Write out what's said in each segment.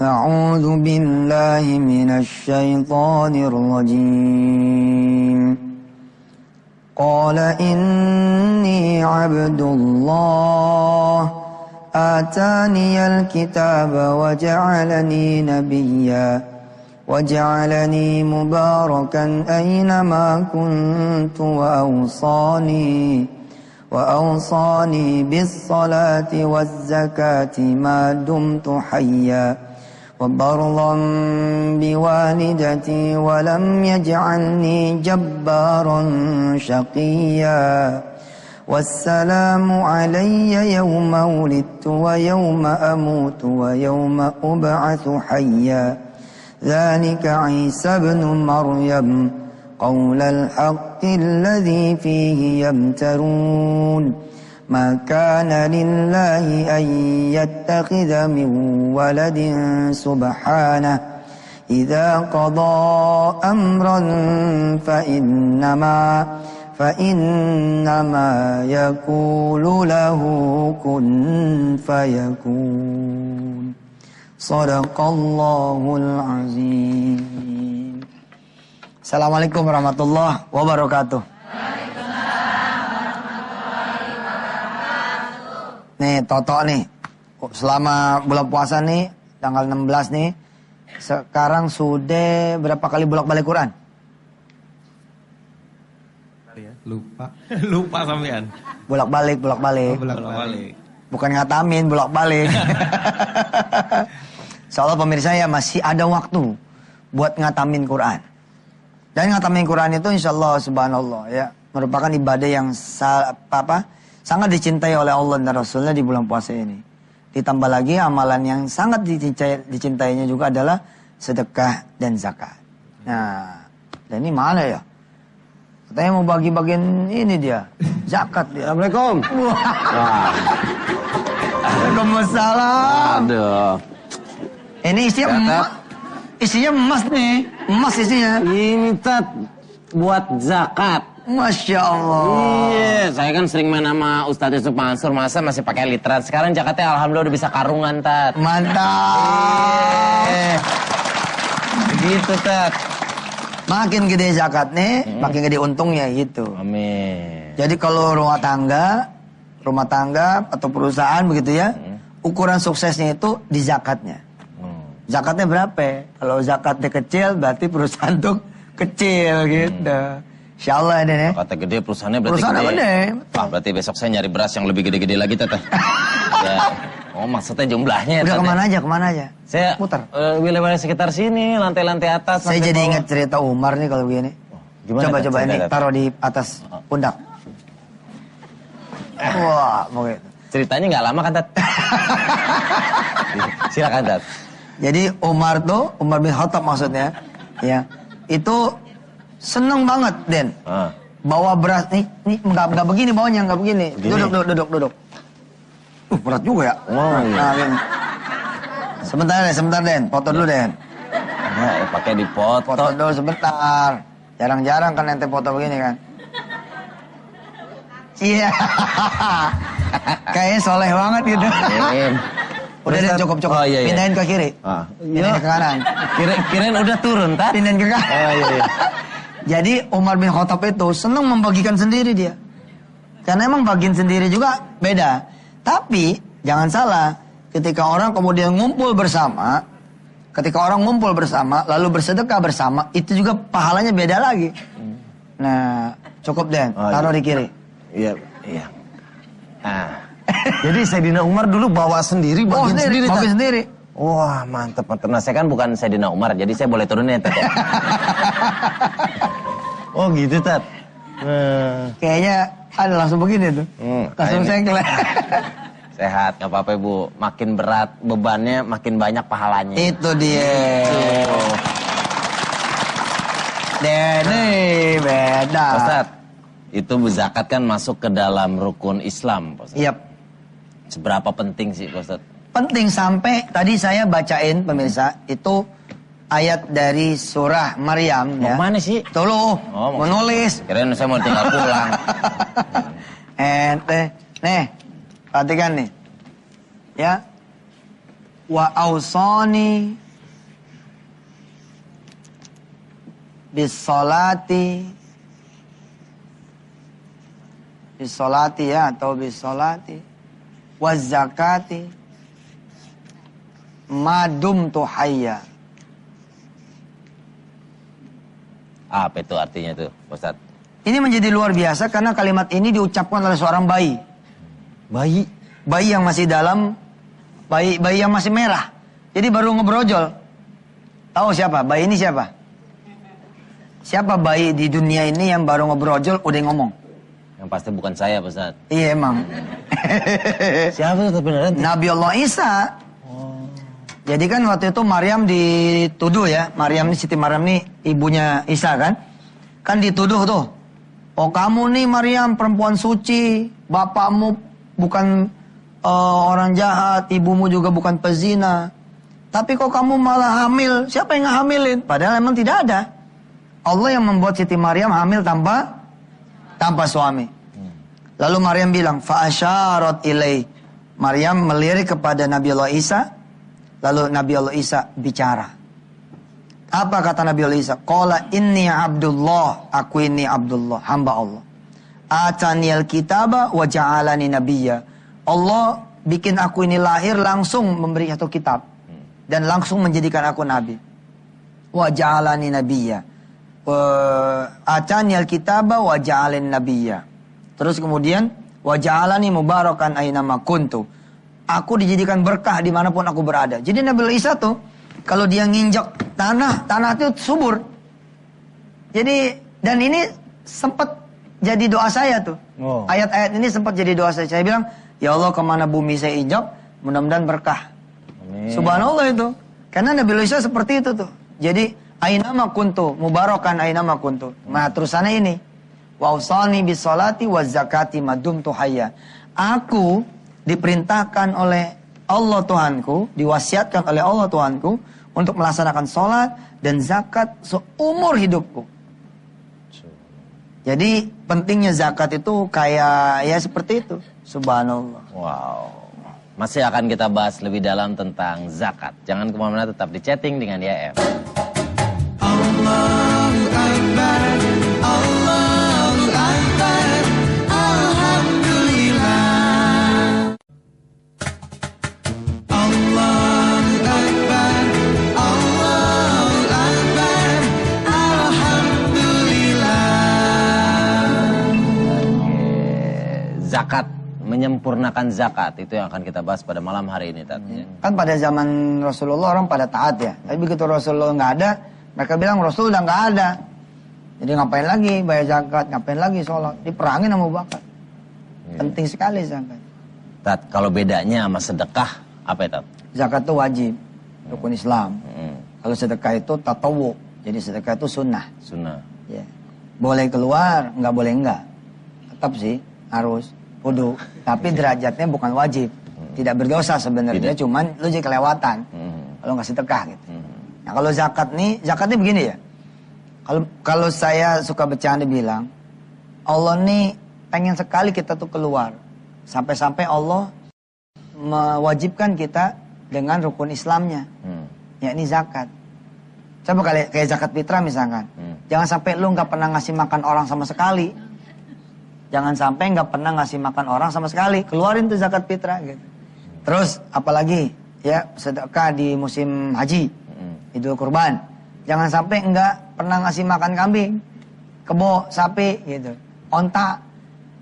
أعوذ بالله من الشيطان الرجيم قال إني عبد الله آتاني الكتاب وجعلني نبيا وجعلني مباركا أينما كنت وأوصاني بالصلاة والزكاة ما دمت حيا وبرا بوالدتي ولم يجعلني جبارا شقيا والسلام علي يوم ولدت ويوم أموت ويوم أبعث حيا ذلك عيسى بن مريم قول الحق الذي فيه يمترون ما كان لله أن يتخذ من ولد سبحانه إذا قضى أمرا فإنما يقول له كن فيكون صدق الله العظيم. Assalamualaikum warahmatullahi wabarakatuh. Nih Toto nih, selama bulan puasa nih, tanggal 16 nih, sekarang sudah berapa kali bolak-balik Quran? Lupa sampean. Bolak-balik. Bukan ngatamin, bolak-balik. Insyaallah pemirsa ya masih ada waktu buat ngatamin Quran. Dan ngatamin Quran itu insyaallah subhanallah ya, merupakan ibadah yang sangat dicintai oleh Allah dan Rasulnya di bulan puasa ini. Ditambah lagi amalan yang sangat dicintainya juga adalah sedekah dan zakat. Nah, dan ini mana ya? Katanya mau bagi-bagiin ini dia, zakat dia. Assalamualaikum. Waalaikumsalam. Aduh. Ini isinya emas nih, emas isinya. Ini Tat buat zakat. Masya Allah. Iya, saya kan sering main sama Ustadz Yusuf Mansur, masa masih pakai literan. Sekarang zakatnya alhamdulillah udah bisa karungan, Tat. Mantap. Begitu, Tat. Makin gede zakat nih, makin gede untungnya gitu. Amin. Jadi kalau rumah tangga atau perusahaan begitu ya, ukuran suksesnya itu di zakatnya. Zakatnya berapa? Kalau zakatnya kecil berarti perusahaan tuh kecil gitu. Insyaallah ini nih. Kata gede perusahaannya berarti Perusahaan gede. Wah, berarti besok saya nyari beras yang lebih gede-gede lagi, Tat. Ya. Oh, maksudnya jumlahnya. Udah kemana aja? Saya putar. Wilayah sekitar sini, lantai-lantai atas. Saya jadi ingat cerita Umar nih kalau begini. Gimana? Coba ini taruh di atas pundak. Wah, mau gitu. Ceritanya nggak lama kan, Tat? Silakan, Tat. Jadi Umar bin Khattab maksudnya, ya, itu seneng banget, Den. Bawa beras nih nggak begini bawanya, nggak begini. Duduk. Berat juga ya. Oh, iya. Nah, sebentar Den, foto dulu Den. Ya, pakai dipoto. Foto dulu sebentar. Jarang-jarang kan ente foto begini kan. Iya. Kayaknya soleh banget gitu. Udah deh cukup. Oh, iya. Pindahin ke kiri. Pindahin ke kanan. Kirain udah turun, Tat. Pindahin ke kanan. Oh, iya. Jadi Umar bin Khattab itu senang membagikan sendiri dia. Karena emang bagian sendiri juga beda. Tapi jangan salah, ketika orang kemudian ngumpul bersama, lalu bersedekah bersama, itu juga pahalanya beda lagi. Nah, cukup Den, taruh di kiri. Iya. Nah, jadi Sayyidina Umar dulu bawa sendiri, bagian sendiri. Wah, mantep. Nah, saya kan bukan Sayyidina Umar, jadi saya boleh turunin ya, Tat. Oh, gitu, Tat. Kayaknya ada langsung begini tuh. Langsung sengklek. Sehat, nggak apa-apa, Bu. Makin berat bebannya, makin banyak pahalanya. Itu dia. Dene beda. Ustaz, itu zakat kan masuk ke dalam rukun Islam, Ustaz. Iya. Seberapa penting sih, Ustaz? Penting sampai tadi saya bacain pemirsa itu ayat dari surah Maryam ya. Mana sih? Tuh lo, menulis. Kirain saya mau tinggal pulang. Nih, perhatikan nih. Ya. wa ausani bisolati ya atau bisolati wa zakati madum hayya. Apa itu artinya tuh, Ustaz? Ini menjadi luar biasa karena kalimat ini diucapkan oleh seorang bayi. Bayi yang masih dalam, bayi yang masih merah. Jadi baru ngebrojol. Tahu siapa? Bayi ini siapa? Siapa bayi di dunia ini yang baru ngebrojol udah ngomong? Yang pasti bukan saya, Ustaz. Iya emang. Siapa itu beneran? Nabi Allah Isa. Jadi kan waktu itu Maryam dituduh ya. Maryam ini, Siti Maryam ini ibunya Isa kan. Kan dituduh tuh. Oh kamu nih Maryam perempuan suci. Bapakmu bukan orang jahat. Ibumu juga bukan pezina. Tapi kok kamu malah hamil. Siapa yang ngehamilin? Padahal emang tidak ada. Allah yang membuat Siti Maryam hamil tanpa suami. Lalu Maryam bilang, fa'asyarat ilai. Maryam melirik kepada Nabi Allah Isa. Lalu Nabi Allah Isa bicara. Apa kata Nabi Allah Isa? Qala inni abdullah. Aku ini Abdullah, hamba Allah. Ataniyal kitaba wa ja'alani nabiyya. Allah bikin aku ini lahir langsung memberi satu kitab. Dan langsung menjadikan aku nabi. Wa ja'alani nabiyya. Ataniyal kitaba wa ja'alani nabiyya. Terus kemudian wa ja'alani mubarakan ainama kuntu. Aku dijadikan berkah dimanapun aku berada. Jadi Nabi Isa tuh kalau dia nginjak tanah itu subur. Jadi dan ini sempat jadi doa saya tuh. Ayat-ayat ini sempat jadi doa saya. Saya bilang, ya Allah kemana bumi saya injak, mudah-mudahan berkah. Amin. Subhanallah itu. Karena Nabi Isa seperti itu tuh. Jadi ainama kuntu, mubarakan ainama kuntu. Nah terusannya ini. Wa usani bis salati wa zakati madumtu hayya. Aku diperintahkan oleh Allah Tuhanku, diwasiatkan oleh Allah Tuhanku untuk melaksanakan sholat dan zakat seumur hidupku. Jadi pentingnya zakat itu kayak ya seperti itu. Subhanallah. Wow. Masih akan kita bahas lebih dalam tentang zakat. Jangan kemana-mana, tetap di chatting dengan YM. Allahu Akbar, Allahu Akbar, Alhamdulillah. Allahu Akbar, Allahu Akbar, Alhamdulillah. Zakat, menyempurnakan zakat, itu yang akan kita bahas pada malam hari ini. Kan pada zaman Rasulullah orang pada taat ya. Tapi begitu Rasulullah nggak ada, mereka bilang Rasul udah nggak ada. Jadi ngapain lagi bayar zakat, ngapain lagi sholat. Diperangin sama Abu Bakar. Penting sekali zakat. Tat, kalau bedanya sama sedekah, apa ya Tat? Zakat itu wajib, rukun Islam. Kalau sedekah itu tatawu, jadi sedekah itu sunnah. Sunnah. Ya. Boleh keluar, nggak boleh enggak. Tetap sih harus wudu. Tapi derajatnya bukan wajib. Tidak berdosa sebenarnya, cuman lu jadi kelewatan. Kalau nggak sedekah gitu. Nah kalau zakatnya begini ya. Kalau saya suka bercanda bilang, Allah nih pengen sekali kita tuh keluar. Sampai-sampai Allah mewajibkan kita dengan rukun Islamnya. Yakni zakat. Coba kayak zakat fitrah misalkan. Jangan sampai lu nggak pernah ngasih makan orang sama sekali. Jangan sampai nggak pernah ngasih makan orang sama sekali. Keluarin tuh zakat fitrah gitu. Terus apalagi ya sedekah di musim haji. Idul Kurban. Jangan sampai nggak pernah ngasih makan kambing. Kebo, sapi gitu. Onta.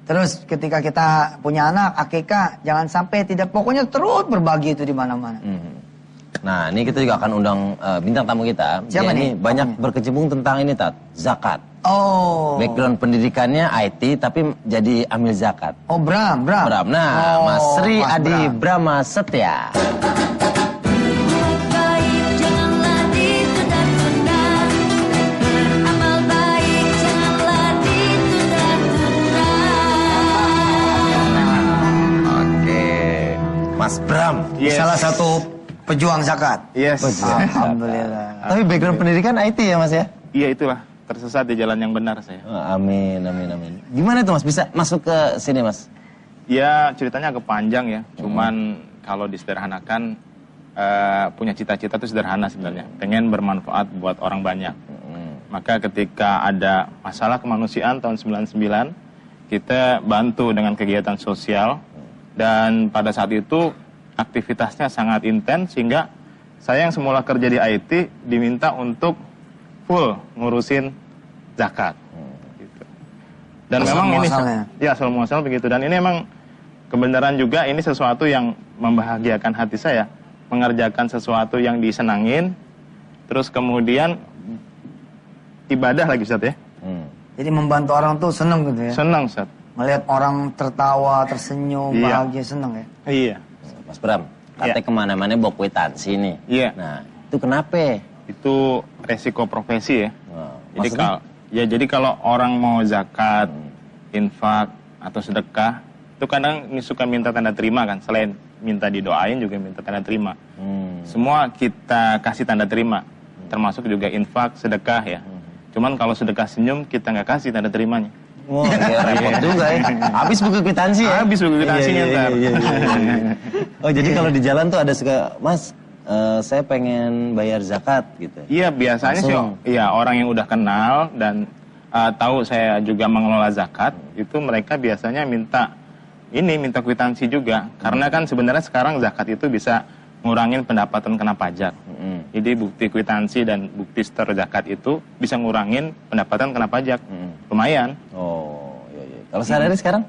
Terus ketika kita punya anak, akikah, jangan sampai tidak, pokoknya terus berbagi itu di mana-mana. Nah, ini kita juga akan undang bintang tamu kita. Siapa nih? Ini banyak berkecimpung tentang ini, Tat. Zakat. Oh. Background pendidikannya IT, tapi jadi amil zakat. Oh, Bram. Nah, Mas Sri Mas Adi Bram. Brahma Setia. Buat baik janganlah ditunda-tunda. Beramal baik janganlah ditunda-tunda. Oke. Mas Bram. Yes. Salah satu pejuang zakat. Yes. Alhamdulillah. Tapi background pendidikan IT ya, Mas ya? Iya itulah, tersesat di jalan yang benar saya. Amin. Gimana tuh Mas, bisa masuk ke sini Mas? Ya ceritanya agak panjang ya, cuman kalau disederhanakan punya cita-cita itu sederhana sebenarnya, pengen bermanfaat buat orang banyak. Maka ketika ada masalah kemanusiaan tahun 99, kita bantu dengan kegiatan sosial, dan pada saat itu aktivitasnya sangat intens sehingga saya yang semula kerja di IT diminta untuk full ngurusin zakat. Gitu. Dan Asal memang ini muasalnya. ya asal muasal begitu, dan ini memang kebenaran juga, ini sesuatu yang membahagiakan hati saya, mengerjakan sesuatu yang disenangin, terus kemudian ibadah lagi Ustaz ya. Jadi membantu orang tuh seneng gitu ya. Senang Ustaz. Melihat orang tertawa, tersenyum, Iya. bahagia, seneng ya. Iya. Mas Bram, katanya Iya. kemana-mana bawa kwitansi nih. Iya. Nah, itu kenapa? Itu resiko profesi ya. Nah, Jadi maksudnya? jadi kalau orang mau zakat, infak atau sedekah, itu kadang ini suka minta tanda terima kan, selain minta didoain juga minta tanda terima. Semua kita kasih tanda terima, termasuk juga infak, sedekah ya. Cuman kalau sedekah senyum kita nggak kasih tanda terimanya. Wah, ya repot juga ya. Habis buku kwitansi ya? Habis buku kwitansinya ntar. Iya. Oh, jadi kalau di jalan tuh ada suka, Mas, saya pengen bayar zakat gitu. Iya, biasanya sih Langsung. ya orang yang udah kenal dan tahu saya juga mengelola zakat, itu mereka biasanya minta kwitansi juga. Karena kan sebenarnya sekarang zakat itu bisa ngurangin pendapatan kena pajak. Jadi bukti kwitansi dan bukti store zakat itu bisa ngurangin pendapatan kena pajak. Lumayan. Oh, iya. Kalau sehari-hari sekarang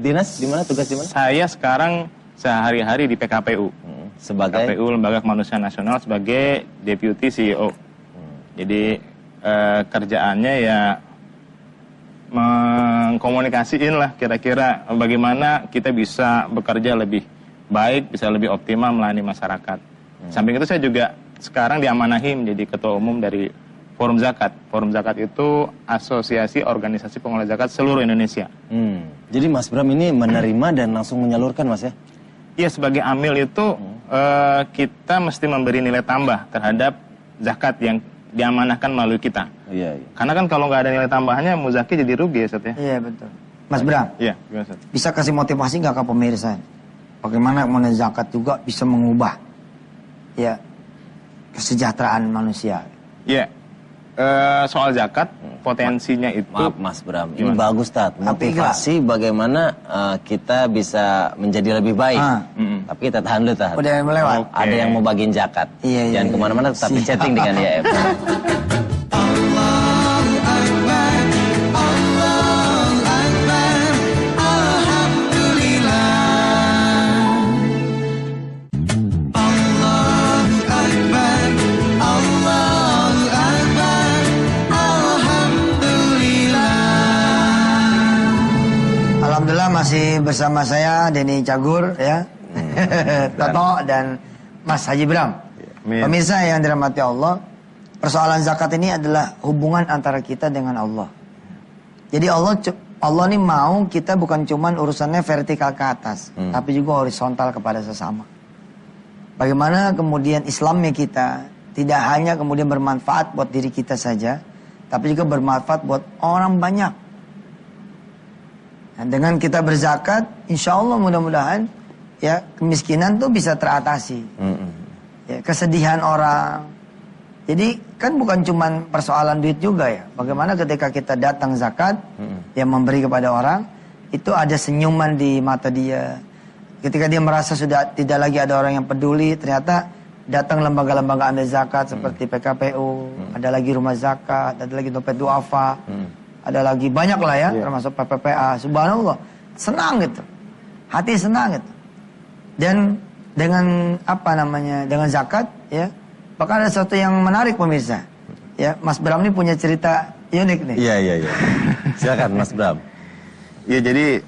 dinas di mana, tugas di mana? Saya sekarang sehari-hari di PKPU. Sebagai PKPU Lembaga Kemanusiaan Nasional sebagai Deputy CEO. Jadi kerjaannya ya mengkomunikasiin lah kira-kira bagaimana kita bisa bekerja lebih baik, bisa lebih optimal melayani masyarakat. Samping itu saya juga sekarang diamanahi menjadi ketua umum dari Forum Zakat. Forum Zakat itu asosiasi organisasi pengelola zakat seluruh Indonesia. Jadi Mas Bram ini menerima dan langsung menyalurkan, Mas ya? Iya, sebagai amil itu kita mesti memberi nilai tambah terhadap zakat yang diamanahkan melalui kita. Iya. Karena kan kalau nggak ada nilai tambahannya, muzaki jadi rugi ya, Ustaz ya? Iya betul. Mas Bram, Iya, gimana Ustaz? bisa kasih motivasi nggak ke pemirsa? Bagaimana kemudian zakat juga bisa mengubah ya kesejahteraan manusia? Iya, soal zakat, potensinya itu... Maaf Mas Bram, ini Gimana? bagus Tat. Tapi Motivasi bagaimana kita bisa menjadi lebih baik. Ah. Tapi kita tahan dulu, Tat. Udah melewat. Oke. Ada yang mau bagiin zakat. Iya, iya, Jangan iya. kemana-mana, tetap di Siap. chatting dengan YF. Alhamdulillah masih bersama saya Denny Cagur ya, Toto dan Mas Haji Bram. Amin. Pemirsa yang dirahmati Allah, persoalan zakat ini adalah hubungan antara kita dengan Allah. Jadi Allah ini mau kita bukan cuman urusannya vertikal ke atas, tapi juga horizontal kepada sesama. Bagaimana kemudian Islamnya kita tidak hanya kemudian bermanfaat buat diri kita saja, tapi juga bermanfaat buat orang banyak. Nah, dengan kita berzakat, insya Allah mudah-mudahan ya kemiskinan tuh bisa teratasi. Ya, kesedihan orang. Jadi kan bukan cuman persoalan duit juga ya. Bagaimana ketika kita datang zakat, yang memberi kepada orang, itu ada senyuman di mata dia. Ketika dia merasa sudah tidak lagi ada orang yang peduli, ternyata datang lembaga-lembaga amil zakat seperti PKPU, ada lagi rumah zakat, ada lagi dompet duafa, ada lagi banyak lah ya, termasuk PPPA. Subhanallah, senang gitu, hati senang gitu. Dan dengan apa namanya, dengan zakat ya, bahkan ada sesuatu yang menarik pemirsa. Ya, Mas Bram ini punya cerita unik nih. Iya. Silakan Mas Bram. Ya, jadi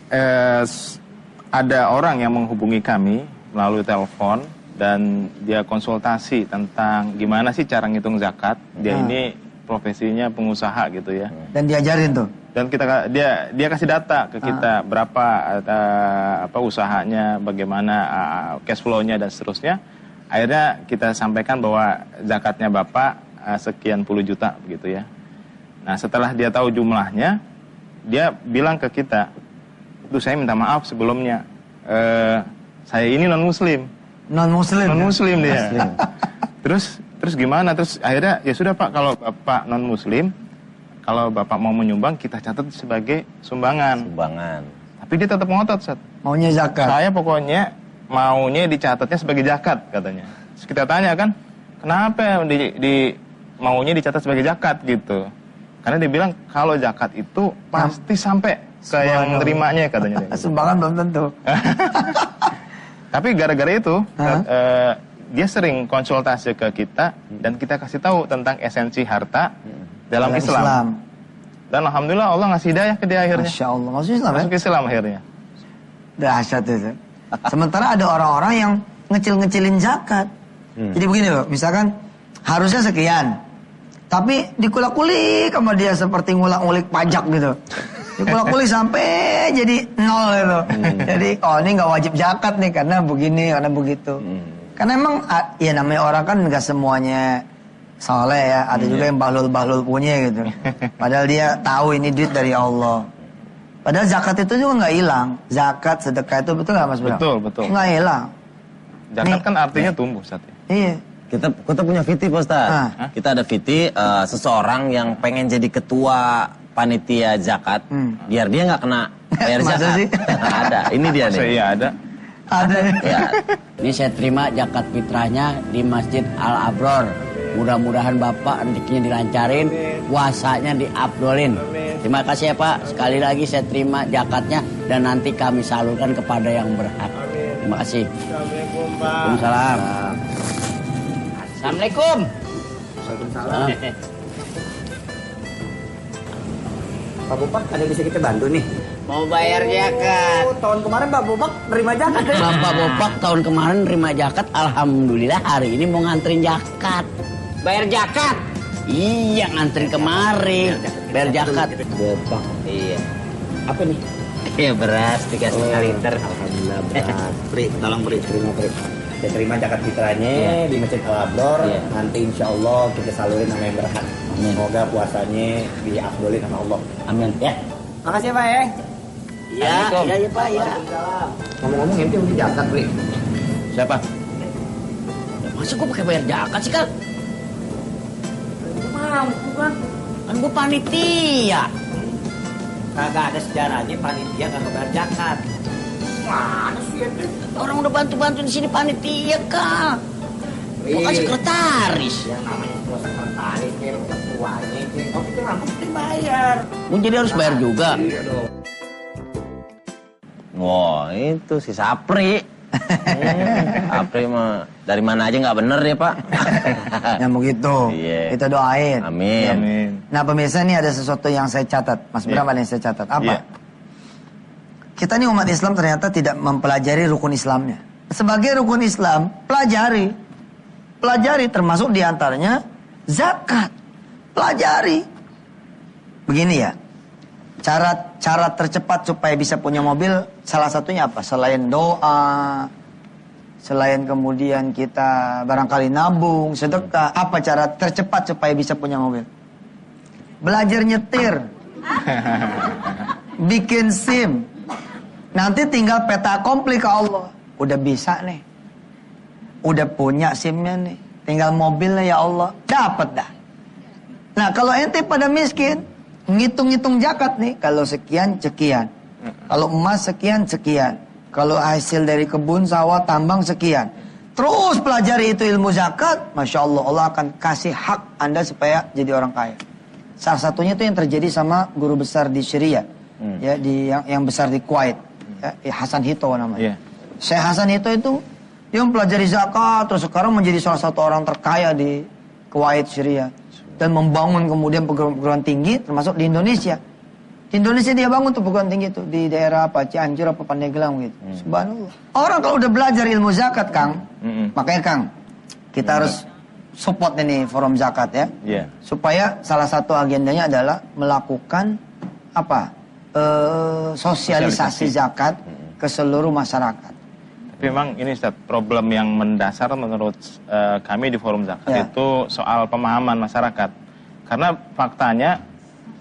ada orang yang menghubungi kami melalui telepon dan dia konsultasi tentang gimana sih cara ngitung zakat. Dia ini profesinya pengusaha gitu ya. Dan diajarin tuh. Dan dia kasih data ke kita berapa apa usahanya, bagaimana cash flow-nya dan seterusnya. Akhirnya kita sampaikan bahwa zakatnya Bapak sekian puluh juta begitu ya. Nah, setelah dia tahu jumlahnya, dia bilang ke kita, "Duh, saya minta maaf sebelumnya. Saya ini non muslim. Non-muslim. Non-muslim dia. Terus gimana? Terus akhirnya ya sudah Pak, kalau Bapak non-muslim, kalau Bapak mau menyumbang kita catat sebagai sumbangan. Sumbangan. Tapi dia tetap ngotot, Ustaz. Maunya zakat. Saya pokoknya maunya dicatatnya sebagai zakat katanya. Terus kita tanya kan, kenapa maunya dicatat sebagai zakat gitu? Karena dia bilang kalau zakat itu pasti sampai ke yang menerimanya katanya. Sumbangan belum tentu. Tapi gara-gara itu dia sering konsultasi ke kita dan kita kasih tahu tentang esensi harta dalam Islam. Dan alhamdulillah Allah ngasih hidayah ke dia akhirnya. Masya Allah. Masuk Islam ya? Masuk Islam akhirnya. Dahsyat itu. Sementara ada orang-orang yang ngecil-ngecilin zakat. Jadi begini loh, misalkan harusnya sekian. Tapi dikulak-kulik sama dia seperti ngulak-ngulik pajak gitu. Dikulak-kulik sampai jadi nol gitu. Jadi oh ini nggak wajib zakat nih karena begini, karena begitu. Karena emang ya namanya orang kan nggak semuanya soleh ya. Ada juga yang bahlul-bahlul punya gitu. Padahal dia tahu ini duit dari Allah. Padahal zakat itu juga nggak hilang. Zakat, sedekah itu betul nggak Mas Bro? Betul. Nggak hilang. Zakat kan artinya tumbuh Ustaz. Iya. Kita punya VT Pak Ustaz. Kita ada VT seseorang yang pengen jadi ketua panitia zakat, biar dia nggak kena bayar Masa zakat. sih? Ada, ini dia nih. Iya ada. Ada. Ya. Ini saya terima zakat fitrahnya di Masjid Al Abror. Mudah-mudahan Bapak rezekinya dilancarin, puasanya diabdolin. Terima kasih ya Pak. Sekali lagi saya terima zakatnya dan nanti kami salurkan kepada yang berhak. Terima kasih. Assalamualaikum Pak. Waalaikumsalam. Assalamualaikum. Waalaikumsalam. Pak Bopak, ada bisa kita bantu nih? Mau bayar zakat. Tahun kemarin Pak Bopak nerima zakat ya? Bapak Bopak tahun kemarin terima zakat. Alhamdulillah hari ini mau nganterin zakat. Bayar zakat? Iya nganterin kemarin. Bayar zakat. Bopak. Iya. Apa nih? Iya beras 3,5 liter. Alhamdulillah berat. Pri, tolong Pri, terima Pri. Saya terima zakat fitrahnya di Masjid Al Abror. Nanti insya Allah kita salurin sama yang berhak. Semoga puasanya diabdolin sama Allah. Amin. Ya. Makasih ya Pak ya. Iya, iya Pak ya. Ngomong-ngomong ente udah zakat Pri. Siapa? Masa gue pakai bayar zakat sih Kal? Mampu kan? Kan gue panitia. Kagak ada sejarahnya panitia kagak bayar zakat. Mana sih ente? Orang udah bantu-bantu di sini panitia Kal. Gue kan sekretaris. Yang namanya semua sekretaris, kayak ketuanya, kayak kita mampu dibayar. Gue jadi harus bayar juga. Iya dong. Wah, itu si Sapri. Sapri mah dari mana aja nggak bener ya Pak. Yang begitu. Iya. Kita doain. Amin. Amin. Nah pemirsa ini ada sesuatu yang saya catat. Mas Bram ada yang saya catat. Apa? Iya. Kita ini umat Islam ternyata tidak mempelajari rukun Islamnya. Sebagai rukun Islam, pelajari. Pelajari termasuk diantaranya zakat. Pelajari. Begini ya. Cara tercepat supaya bisa punya mobil salah satunya apa? Selain doa, selain kemudian kita barangkali nabung, sedekah, apa cara tercepat supaya bisa punya mobil? Belajar nyetir. Bikin SIM. Nanti tinggal peta komplit ke Allah. Udah bisa nih. Udah punya SIM-nya nih. Tinggal mobilnya ya Allah. Dapat dah. Nah kalau ente pada miskin, ngitung-ngitung zakat nih. Kalau sekian, sekian. Kalau emas sekian, sekian. Kalau hasil dari kebun, sawah, tambang sekian. Terus pelajari itu ilmu zakat. Masya Allah, Allah akan kasih hak Anda supaya jadi orang kaya. Salah satunya itu yang terjadi sama guru besar di Syria. Ya, yang besar di Kuwait. Ya, Hasan Hito namanya. Syekh Hasan Hito itu dia mempelajari zakat terus sekarang menjadi salah satu orang terkaya di Kuwait, Syria, dan membangun kemudian perguruan tinggi termasuk di Indonesia. Di Indonesia dia bangun tuh perguruan tinggi itu di daerah apa Cianjur apa Pandeglang gitu. Subhanallah. Orang kalau udah belajar ilmu zakat Kang, makanya Kang kita harus support ini forum zakat ya. Supaya salah satu agendanya adalah melakukan apa? Sosialisasi zakat ke seluruh masyarakat. Tapi memang ini Ustaz, problem yang mendasar menurut kami di Forum Zakat itu soal pemahaman masyarakat. Karena faktanya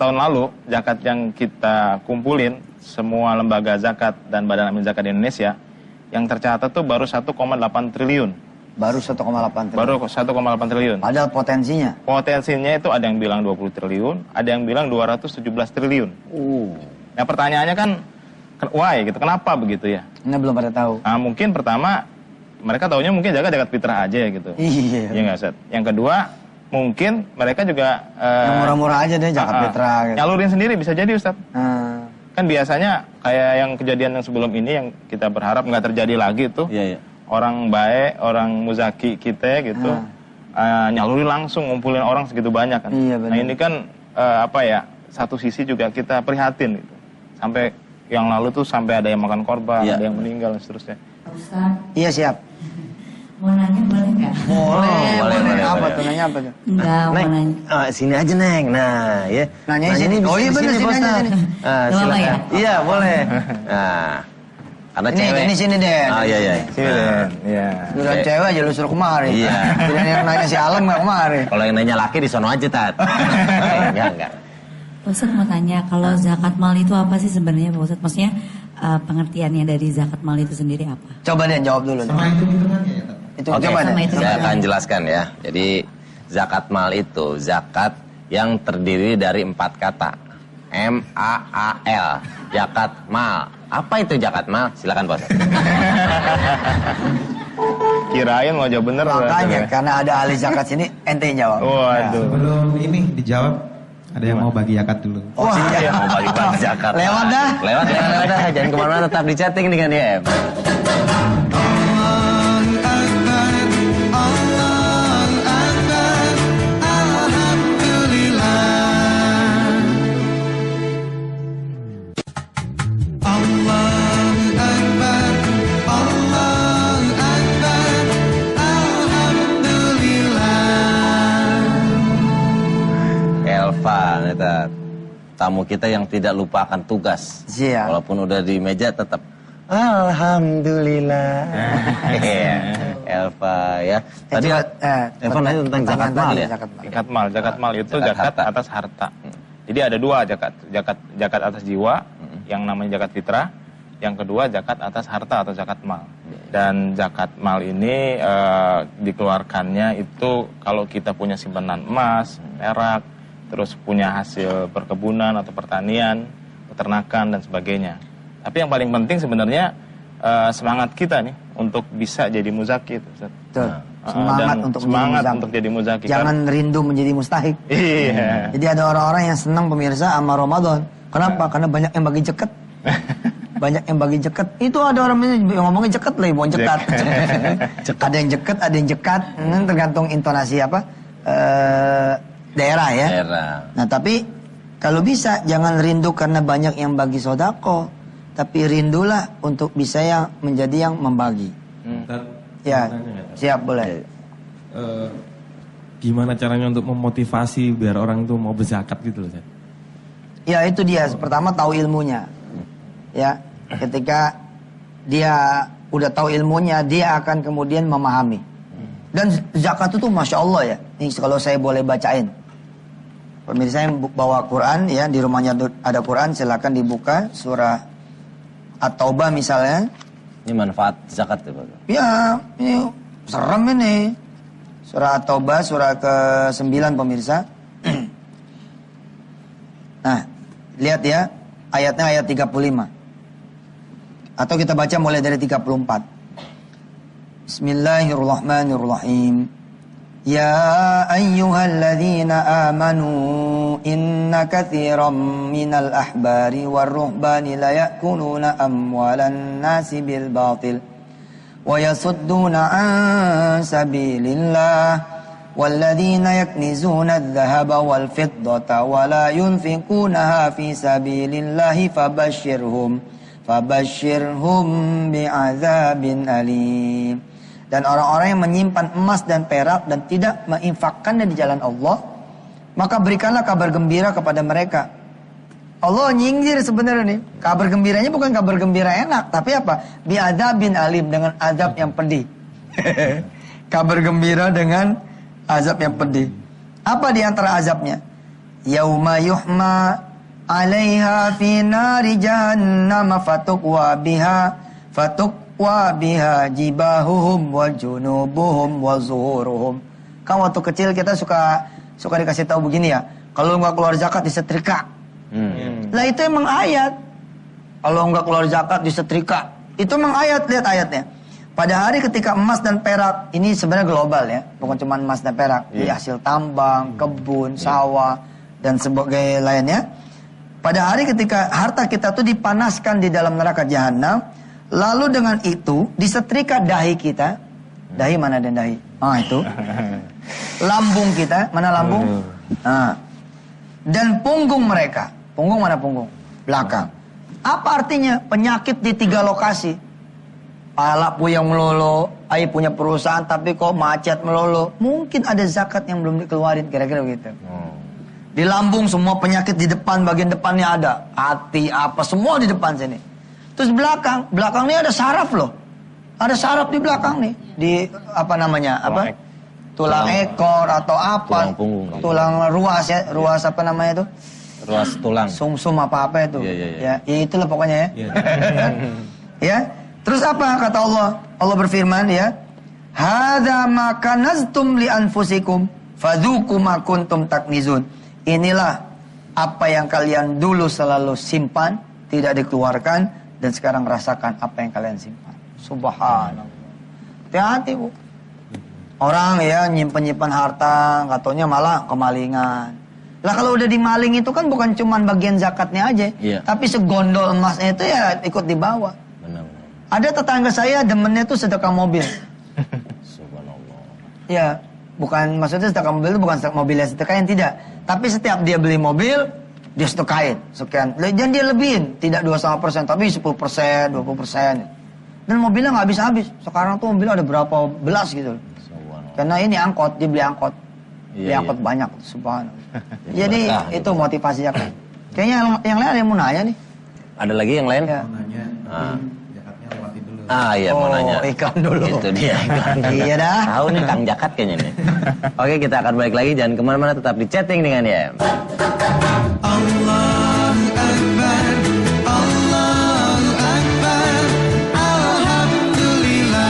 tahun lalu zakat yang kita kumpulin semua lembaga zakat dan badan amin zakat di Indonesia yang tercatat tuh baru 1,8 triliun. Baru 1,8 triliun. Baru 1,8 triliun. Padahal potensinya. Potensinya itu ada yang bilang 20 triliun, ada yang bilang 217 triliun. Nah pertanyaannya kan, why gitu, kenapa begitu ya? Ini belum pada tahu. Nah mungkin pertama, mereka taunya mungkin jagat fitrah aja gitu. Iya. Iya nggak, Ustaz? Yang kedua, mungkin mereka juga... Yang murah-murah aja deh, zakat fitrah. Gitu. Nyalurin sendiri bisa jadi, Ustaz. Nah, Kan biasanya kayak yang kejadian yang sebelum ini yang kita berharap nggak terjadi lagi tuh. Iya, iya. Orang baik, orang muzaki kita gitu, nyalurin langsung, ngumpulin orang segitu banyak kan. Iya, benar. Nah ini kan satu sisi juga kita prihatin gitu. Sampai yang lalu tuh sampai ada yang makan korban, Iya. ada yang meninggal dan seterusnya. Ustaz, iya siap. mau nanya boleh nggak? boleh. Apa tuh? Nanya apa tuh? Enggak, mau Neng, nanya. sini aja Neng. Nah, ya. Nanya Nanya sini. bisa Oh iya di bener, sini Pak aja Ustadz. sini. Ah, Gak apa-apa silakan. ya? Iya, boleh. Nah, karena cewek. Ini sini deh. Oh iya iya. Sini deh. Iya. Udah cewek aja lu suruh kemari. Iya. Tidak yang nanya si Alam nggak kemari. Kalau yang nanya laki di sono aja, Tat. Enggak. Ustaz mau tanya, kalau zakat mal itu apa sih sebenarnya Pak Ustaz? Maksudnya pengertiannya dari zakat mal itu sendiri apa? Coba deh jawab dulu. Sama hitung-hitungannya ya. Itu Oke, coba deh. Sama itu. saya akan jelaskan ya. Jadi zakat mal itu zakat yang terdiri dari 4 kata. M-A-A-L. Zakat mal. Apa itu zakat mal? Silakan Bos. Kirain mau jawab bener. Makanya karena ada ahli zakat sini ente yang jawab. Waduh. Sebelum ini dijawab, ada yang mau bagi zakat dulu. Wah, Iya, mau bagi-bagi zakat. Lewat dah. Lewat dah. Jangan kemana-mana, tetap di chatting dengan dia. Elva, Neta, tamu kita yang tidak lupakan tugas. Iya. Walaupun udah di meja tetap Alhamdulillah. Iya, Elva ya. Tadi Elva nanya tentang zakat mal ya. Zakat mal itu Zakat zakat harta. atas harta. Jadi ada dua zakat atas jiwa yang namanya zakat fitrah, yang kedua zakat atas harta atau zakat mal. Dan zakat mal ini dikeluarkannya itu kalau kita punya simpanan emas, perak, terus punya hasil perkebunan atau pertanian, peternakan dan sebagainya. Tapi yang paling penting sebenarnya semangat kita nih untuk bisa jadi muzaki itu, Ustaz. Betul. Semangat Dan untuk semangat menjadi untuk jadi muzaki. Jangan rindu menjadi mustahik. Iya. Jadi ada orang-orang yang senang pemirsa sama Ramadan. Kenapa? Karena banyak yang bagi jeket. Banyak yang bagi jeket. Itu ada orang yang ngomongnya jeket lah, bukan jekat. Ada yang jeket, ada yang jekat. Tergantung intonasi apa daerah ya. Daerah. Nah tapi kalau bisa jangan rindu karena banyak yang bagi sodako, tapi rindulah untuk bisa yang menjadi yang membagi. Ya, siap boleh. Gimana caranya untuk memotivasi biar orang itu mau berzakat gitu loh, Ustaz? Ya itu dia. Pertama tahu ilmunya. Ya, ketika dia udah tahu ilmunya, dia akan kemudian memahami. Dan zakat itu masya Allah ya. Ini kalau saya boleh bacain. Pemirsa yang bawa Quran ya, di rumahnya ada Quran, silakan dibuka surah At-Taubah misalnya. Ini manfaat zakat ya, Pak. Ya, ini serem ini. Surah At-Taubah surah ke-9 pemirsa. Nah, lihat ya, ayatnya ayat 35. Atau kita baca mulai dari 34. Bismillahirrahmanirrahim. Ya ayyuhalladzina amanu inna katsiran minal ahbari warruhbani la ya'kuluna amwalan nasi bil batil wa yasudduna an sabilillah walladzina yaknizuna adh-dhahaba wal fiddata wa la yunfiqunaha fi sabilillahi fabashshirhum bi'adzabin alim. Dan orang-orang yang menyimpan emas dan perak dan tidak menginfakkannya di jalan Allah, maka berikanlah kabar gembira kepada mereka. Allah nyindir sebenarnya nih. Kabar gembiranya bukan kabar gembira enak, tapi apa? Bi'adzabin alim, dengan azab yang pedih. Kabar gembira dengan azab yang pedih. Apa di antara azabnya? Yauma yuhma 'alaiha fi nari jahannam fatukwa biha wa biha jibahuhum wa junubuhum wa zuhuruhum. Kan waktu kecil kita suka dikasih tahu begini ya, kalau nggak keluar zakat disetrika. Lah itu emang ayat. Kalau nggak keluar zakat disetrika. Itu emang ayat, lihat ayatnya. Pada hari ketika emas dan perak, ini sebenarnya global ya, bukan cuma emas dan perak, di hasil tambang, kebun, sawah, dan sebagainya lainnya. Pada hari ketika harta kita tuh dipanaskan di dalam neraka jahanam, lalu dengan itu disetrika dahi kita. Dahi mana dan dahi? Ah itu. Lambung kita, mana lambung? Nah. Dan punggung mereka. Punggung mana punggung? Belakang. Apa artinya? Penyakit di 3 lokasi. Pala puyeng melulu, ayah punya perusahaan tapi kok macet melulu. Mungkin ada zakat yang belum dikeluarin, kira-kira begitu. Di lambung semua penyakit di depan, bagian depannya ada. Hati, apa, semua di depan sini. Terus belakang ini ada saraf loh. Ada saraf di belakang nih. Di, apa namanya, apa? Tulang ekor atau apa. Tulang punggung. Tulang ruas ya, ruas apa namanya itu? Ruas tulang. Sumsum apa-apa itu. Iya. Ya, itulah pokoknya ya. Ya. Terus apa kata Allah? Allah berfirman ya, "Hadza ma kanaztum li anfusikum fadzuqu ma kuntum taknizun." Inilah apa yang kalian dulu selalu simpan, tidak dikeluarkan, dan sekarang rasakan apa yang kalian simpan. Subhanallah. Hati-hati, Bu. Orang ya nyimpen-nyimpen harta, nggak taunya malah kemalingan. Lah kalau udah dimaling itu kan bukan cuma bagian zakatnya aja, tapi segondol emasnya itu ya ikut dibawa. Ada tetangga saya demennya tuh sedekah mobil. Subhanallah. Ya, bukan maksudnya sedekah mobil itu bukan mobil yang sedekahin, tidak. Tapi setiap dia beli mobil, dia sedekahin sekian. Dan dia lebihin, tidak 2,5%, tapi 10%, 20%. Dan mobilnya nggak habis-habis. Sekarang tuh mobilnya ada berapa belas gitu. Karena ini angkot, dia beli angkot. Beli angkot banyak, subhanallah. Jadi itu motivasinya kan. Kayaknya yang lain ada yang mau nanya nih. Ada lagi yang lain? Ya. Iya mau nanya. Iklan dulu. Itu dia iklan. Iya dah. Tahu nih Kang Jakat kayaknya nih. Oke, kita akan balik lagi, jangan kemana-mana, tetap di chatting dengan ya. Allahu Akbar, Allahu Akbar, Alhamdulillah.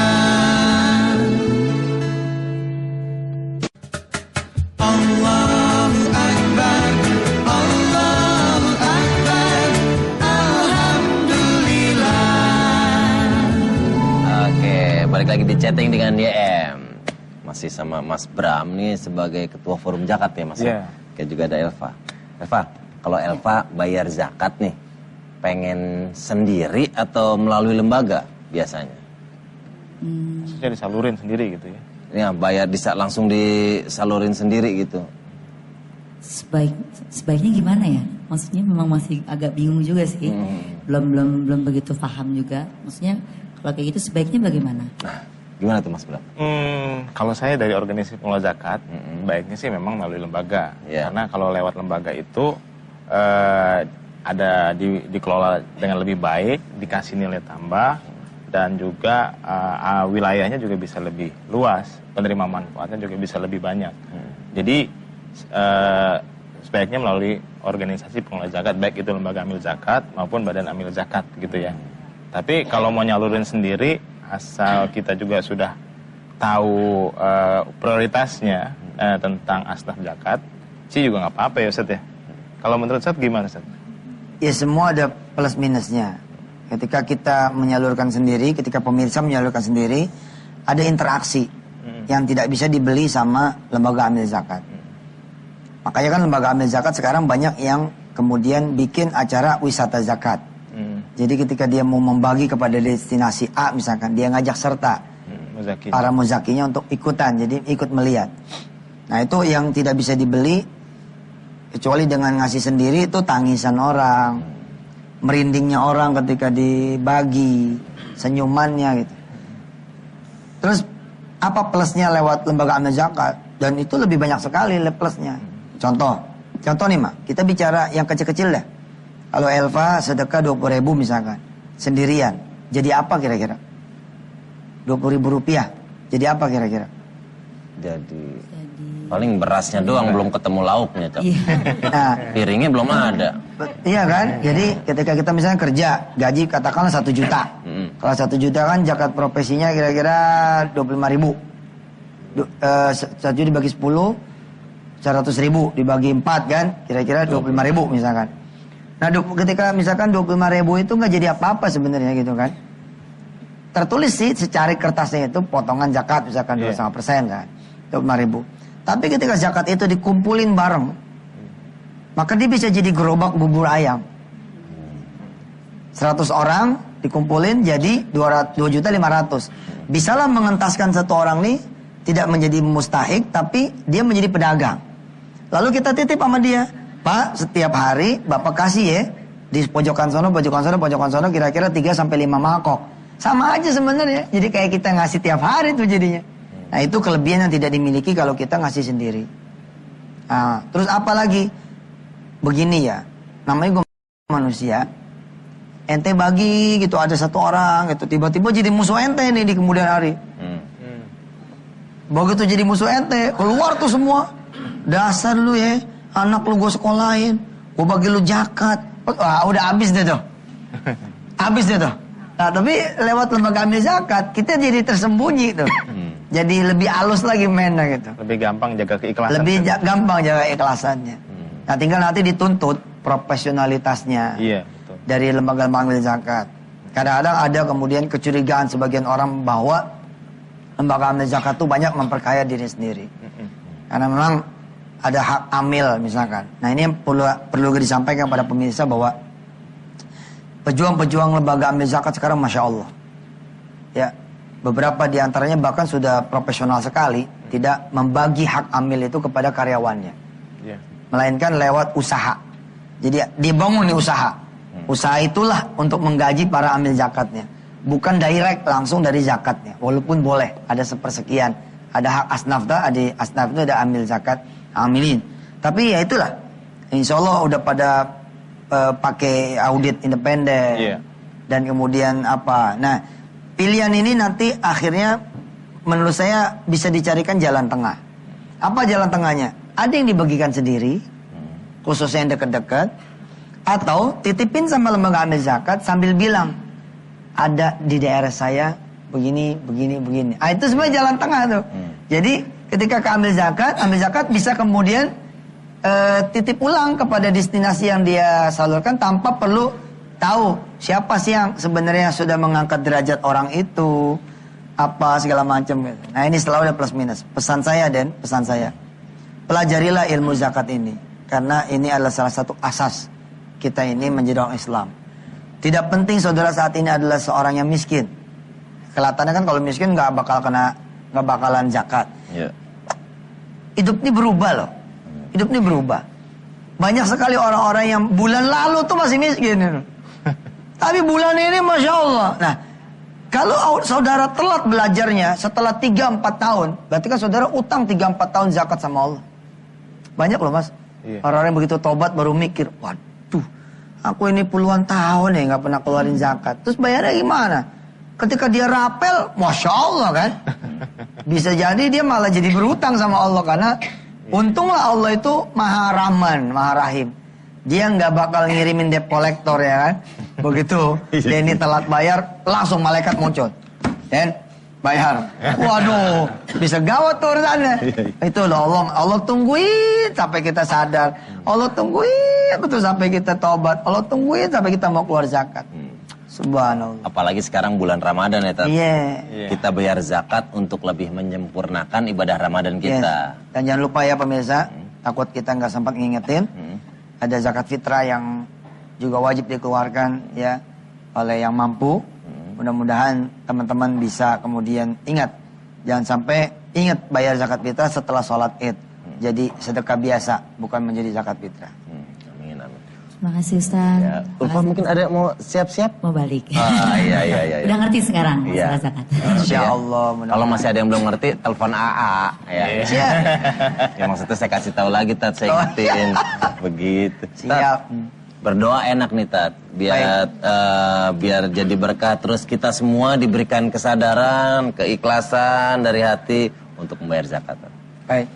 Allahu Akbar, Allahu Akbar, Alhamdulillah. Oke, balik lagi di chatting dengan YM. Masih sama Mas Bram nih sebagai ketua forum zakat ya Mas. Kayak juga ada Elva. Elva, kalau Elva bayar zakat nih, pengen sendiri atau melalui lembaga biasanya? Maksudnya disalurin sendiri gitu ya? Ya, bayar langsung disalurin sendiri gitu. Sebaiknya gimana ya? Maksudnya memang masih agak bingung juga sih. Belum begitu paham juga. Maksudnya kalau kayak gitu sebaiknya bagaimana? Nah, gimana tuh Mas Bram? Kalau saya dari organisasi pengelola zakat, baiknya sih memang melalui lembaga. Karena kalau lewat lembaga itu ada dikelola dengan lebih baik, dikasih nilai tambah, dan juga wilayahnya juga bisa lebih luas, penerima manfaatnya juga bisa lebih banyak. Jadi sebaiknya melalui organisasi pengelola zakat, baik itu lembaga amil zakat maupun badan amil zakat gitu ya. Tapi kalau mau nyalurin sendiri, asal kita juga sudah tahu prioritasnya tentang asnaf zakat, sih juga nggak apa-apa ya Ustaz ya. Kalau menurut Ustaz gimana Ustaz? Ya semua ada plus minusnya. Ketika kita menyalurkan sendiri, ketika pemirsa menyalurkan sendiri, ada interaksi yang tidak bisa dibeli sama lembaga amil zakat. Makanya kan lembaga amil zakat sekarang banyak yang kemudian bikin acara wisata zakat. Jadi ketika dia mau membagi kepada destinasi A misalkan, dia ngajak serta para muzakinya untuk ikutan, jadi ikut melihat. Nah itu yang tidak bisa dibeli, kecuali dengan ngasih sendiri, itu tangisan orang, merindingnya orang ketika dibagi, senyumannya gitu. Terus apa plusnya lewat lembaga amil zakat? Dan itu lebih banyak sekali plusnya. Contoh nih Mak, kita bicara yang kecil-kecil deh. Kalau Elva sedekah 20.000 misalkan, sendirian, jadi apa kira-kira? 20.000 rupiah, jadi apa kira-kira? Jadi paling berasnya doang, belum ketemu lauknya. Nah, piringnya belum ada. Iya kan? Jadi ketika kita misalnya kerja, gaji katakanlah 1 juta. Kalau 1 juta kan zakat profesinya kira-kira 25.000. 1 juta dibagi 10, 100.000 dibagi 4 kan, kira-kira 25.000 misalkan. Nah ketika misalkan 25.000 itu nggak jadi apa-apa sebenarnya gitu kan. Tertulis sih secari kertasnya itu potongan zakat misalkan 2,5% kan, 25.000. Tapi ketika zakat itu dikumpulin bareng, maka dia bisa jadi gerobak bubur ayam. 100 orang dikumpulin jadi 2.500.000. Bisalah mengentaskan satu orang nih tidak menjadi mustahik, tapi dia menjadi pedagang. Lalu kita titip sama dia, Pak, setiap hari Bapak kasih ya di pojokan sono kira-kira 3-5 mangkok. Sama aja sebenarnya. Jadi kayak kita ngasih tiap hari tuh jadinya. Nah itu kelebihan yang tidak dimiliki kalau kita ngasih sendiri. Nah, terus apa lagi? Begini ya, namanya gue manusia. Ente bagi gitu, ada satu orang gitu, tiba-tiba jadi musuh ente nih di kemudian hari. Begitu jadi musuh ente, keluar tuh semua. Dasar lu ya, anak lu gue sekolahin, gue bagi lu zakat. Wah, udah habis deh tuh. Habis deh tuh. Nah, tapi lewat lembaga amil zakat, kita jadi tersembunyi tuh. Jadi lebih halus lagi mainnya gitu. Lebih gampang jaga keikhlasan. Lebih gampang jaga keikhlasannya. Nah, tinggal nanti dituntut profesionalitasnya. Iya, betul. Dari lembaga amil zakat. Kadang-kadang ada kemudian kecurigaan sebagian orang bahwa lembaga amil zakat itu banyak memperkaya diri sendiri. Karena memang ada hak amil misalkan. Nah, ini yang perlu disampaikan pada pemirsa bahwa pejuang-pejuang lembaga amil zakat sekarang Masya Allah. Ya, beberapa di antaranya bahkan sudah profesional sekali, tidak membagi hak amil itu kepada karyawannya. Iya. Melainkan lewat usaha. Jadi dibangun nih usaha. Usaha itulah untuk menggaji para amil zakatnya. Bukan direct langsung dari zakatnya. Walaupun boleh, ada sepersekian. Ada hak asnaf, ada asnaf itu ada amil zakat, amilin. Tapi ya itulah. Insya Allah udah pada pakai audit independen. Iya. Dan kemudian apa. Nah, pilihan ini nanti akhirnya menurut saya bisa dicarikan jalan tengah. Apa jalan tengahnya? Ada yang dibagikan sendiri, khususnya yang dekat-dekat, atau titipin sama lembaga amil zakat sambil bilang, ada di daerah saya begini. Ah, itu sebenarnya jalan tengah tuh. Jadi ketika ke amil zakat bisa kemudian titip ulang kepada destinasi yang dia salurkan tanpa perlu tahu siapa sih yang sebenarnya sudah mengangkat derajat orang itu, apa segala macam gitu. Nah ini selalu ada plus minus. Pesan saya pelajarilah ilmu zakat ini karena ini adalah salah satu asas kita ini menjadi orang Islam. Tidak penting saudara saat ini adalah seorang yang miskin. Kelihatannya kan kalau miskin nggak bakalan zakat. Iya. Hidup ini berubah loh. Hidup ini berubah. Banyak sekali orang-orang yang bulan lalu tuh masih miskin. Tapi bulan ini Masya Allah. Nah, kalau saudara telat belajarnya setelah 3-4 tahun, berarti kan saudara utang 3-4 tahun zakat sama Allah. Banyak loh mas. Iya. Orang-orang yang begitu tobat baru mikir, waduh, aku ini puluhan tahun ya nggak pernah keluarin zakat. Terus bayarnya gimana? Ketika dia rapel, Masya Allah kan. Bisa jadi dia malah jadi berutang sama Allah karena untunglah Allah itu Maha Rahman, Maha Rahim. Dia nggak bakal ngirimin debt collector ya kan. Begitu Denny telat bayar, langsung malaikat muncul. Dan bayar. Waduh, bisa gawat tuh urusannya. Itu loh Allah tungguin sampai kita sadar. Allah tungguin betul sampai kita tobat. Allah tungguin sampai kita mau keluar zakat. Subhanallah. Apalagi sekarang bulan Ramadan ya, Tat. Iya. Kita bayar zakat untuk lebih menyempurnakan ibadah Ramadan kita. Yes. Dan jangan lupa ya pemirsa, takut kita nggak sempat ngingetin, ada zakat fitrah yang juga wajib dikeluarkan ya oleh yang mampu. Mudah-mudahan teman-teman bisa kemudian ingat, jangan sampai ingat bayar zakat fitrah setelah sholat Id. Jadi sedekah biasa, bukan menjadi zakat fitrah. Amin, amin. Terima kasih Ustaz. Ya, Ulfa mungkin ada mau siap-siap? Mau balik. Iya. Udah ngerti sekarang Iya. masalah zakat. Insya Allah. Kalau masih ada yang belum ngerti, telepon AA ya. Iya. Ya maksudnya saya kasih tahu lagi, Tat, saya ingetin. Begitu. Siap. Tat, berdoa enak nih, Tat. Biar jadi berkah. Terus kita semua diberikan kesadaran, keikhlasan dari hati untuk membayar zakat. Baik.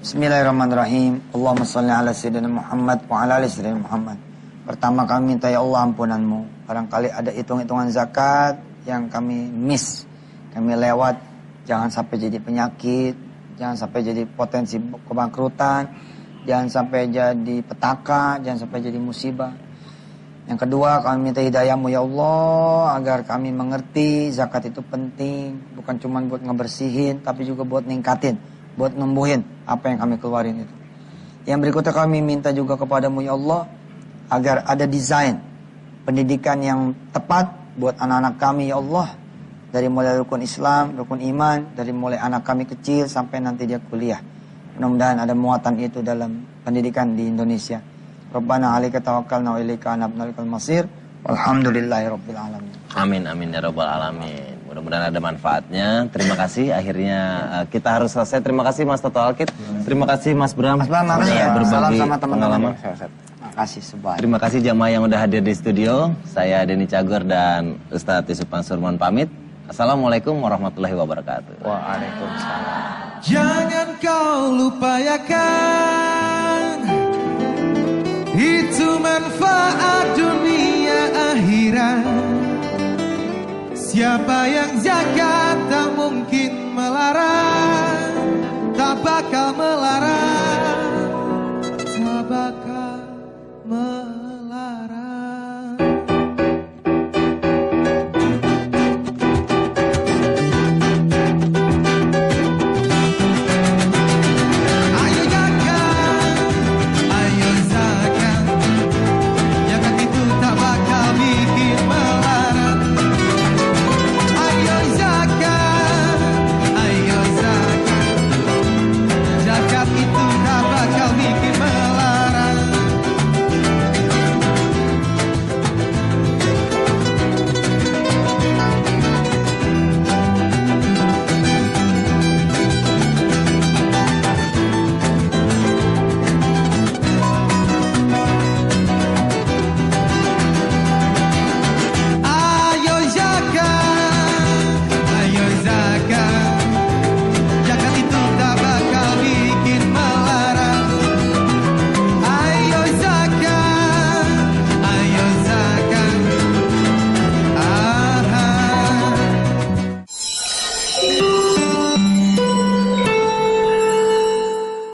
Bismillahirrahmanirrahim. Allahumma salli ala sayyidina Muhammad wa ala ali sayyidina Muhammad. Pertama kami minta ya Allah ampunanmu. Barangkali ada hitung-hitungan zakat yang kami miss, kami lewat. Jangan sampai jadi penyakit, jangan sampai jadi potensi kebangkrutan, jangan sampai jadi petaka, jangan sampai jadi musibah. Yang kedua, kami minta hidayahmu ya Allah, agar kami mengerti zakat itu penting, bukan cuma buat ngebersihin, tapi juga buat ningkatin, buat numbuhin apa yang kami keluarin itu. Yang berikutnya kami minta juga kepadamu ya Allah, agar ada desain pendidikan yang tepat buat anak-anak kami ya Allah, dari mulai rukun Islam, rukun iman, dari mulai anak kami kecil sampai nanti dia kuliah. Mudah-mudahan ada muatan itu dalam pendidikan di Indonesia. Rabbana 'alaika tawakkalna wa ilaika anabnal masir. Walhamdulillahirabbil alamin. Amin amin ya rabbal alamin. Mudah-mudahan ada manfaatnya. Terima kasih. Akhirnya kita harus selesai. Terima kasih Mas Toto Alkit. Terima kasih Mas Bram. Mas Bram, makasih ya. Berbagi Salam sama teman-teman. pengalaman. Makasih sebanyak. Terima kasih jamaah yang udah hadir di studio. Saya Denny Cagur dan Ustadz Yusuf Mansurman pamit. Assalamualaikum warahmatullahi wabarakatuh. Waalaikumsalam. Jangan kau lupakan, itu manfaat dunia akhirat. Siapa yang zakat tak mungkin melarang, tak bakal melarang.